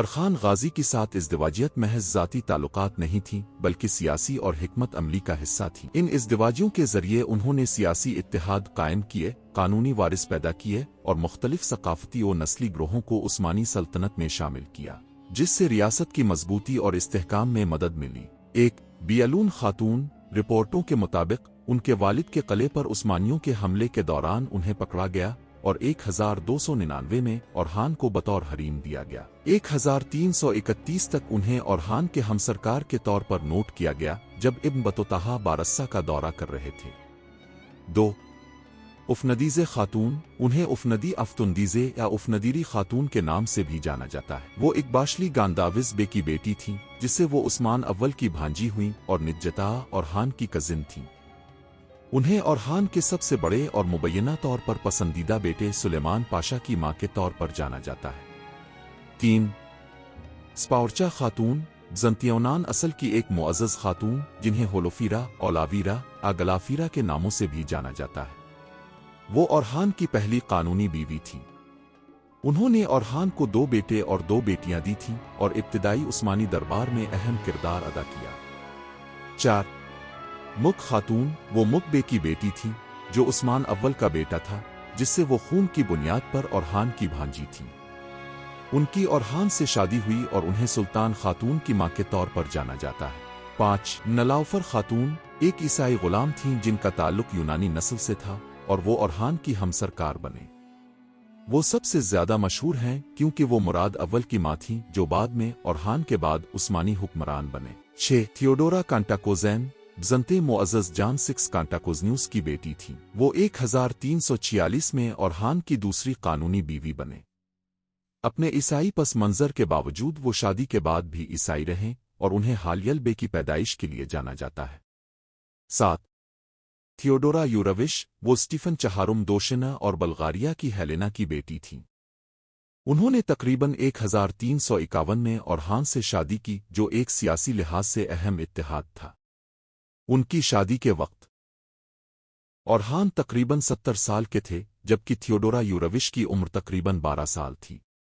ارخان غازی کے ساتھ ازدواجیت محض ذاتی تعلقات نہیں تھیں بلکہ سیاسی اور حکمت عملی کا حصہ تھی۔ ان ازدواجوں کے ذریعے انہوں نے سیاسی اتحاد قائم کیے، قانونی وارث پیدا کیے اور مختلف ثقافتی و نسلی گروہوں کو عثمانی سلطنت میں شامل کیا، جس سے ریاست کی مضبوطی اور استحکام میں مدد ملی۔ ایک بیالون خاتون، رپورٹوں کے مطابق ان کے والد کے قلعے پر عثمانیوں کے حملے کے دوران انہیں پکڑا گیا اور 1299 میں اورحان کو بطور حریم دیا گیا۔ 1331 تک انہیں اورحان کے ہمسرکار کے طور پر نوٹ کیا گیا جب ابن بطوطہ بارسا کا دورہ کر رہے تھے۔ 2 افندیزے خاتون، انہیں افندی افتندیزے یا افندیری خاتون کے نام سے بھی جانا جاتا ہے۔ وہ ایک باشلی گانداوز بے کی بیٹی تھیں جسے وہ عثمان اول کی بھانجی ہوئیں اور نجتا اورحان کی کزن تھیں۔ انہیں اورحان کے سب سے بڑے اور مبینہ طور پر پسندیدہ بیٹے سلیمان پاشا کی ماں کے طور پر جانا جاتا ہے۔ 3 سپاورچا خاتون، بزنطیونان اصل کی ایک معزز خاتون جنہیں ہولوفیرا، اولاویرا، آگلافیرا کے ناموں سے بھی جانا جاتا ہے۔ وہ اورحان کی پہلی قانونی بیوی تھیں۔ انہوں نے اورحان کو 2 بیٹے اور 2 بیٹیاں دی تھیں اور ابتدائی عثمانی دربار میں اہم کردار ادا کیا۔ 4 مک خاتون، وہ مک بے کی بیٹی تھی جو عثمان اول کا بیٹا تھا، جس سے وہ خون کی بنیاد پر اورحان کی بھانجی تھیں۔ ان کی اورحان سے شادی ہوئی اور انہیں سلطان خاتون کی ماں کے طور پر جانا جاتا ہے۔ 5 نلاؤفر خاتون، ایک عیسائی غلام تھیں جن کا تعلق یونانی نسل سے تھا اور وہ اورحان کی ہمسرکار بنے۔ وہ سب سے زیادہ مشہور ہیں کیونکہ وہ مراد اول کی ماں تھیں جو بعد میں اورحان کے بعد عثمانی حکمران بنے۔ 6 تھیوڈورا کانٹاکوزین، بزنطی معزز جان 6 کانٹاکوزنیوس کی بیٹی تھیں۔ وہ 1346 میں اورحان کی دوسری قانونی بیوی بنے۔ اپنے عیسائی پس منظر کے باوجود وہ شادی کے بعد بھی عیسائی رہیں اور انہیں حالیل بے کی پیدائش کے لیے جانا جاتا ہے۔ 7 تھیوڈورا یوروش، وہ اسٹیفن چہارم دوشنا اور بلغاریہ کی ہیلینا کی بیٹی تھیں۔ انہوں نے تقریباً 1351 میں اورحان سے شادی کی جو ایک سیاسی لحاظ سے اہم اتحاد تھا۔ ان کی شادی کے وقت اورحان تقریباً 70 سال کے تھے جبکہ تھیوڈورا یوروش کی عمر تقریباً 12 سال تھی۔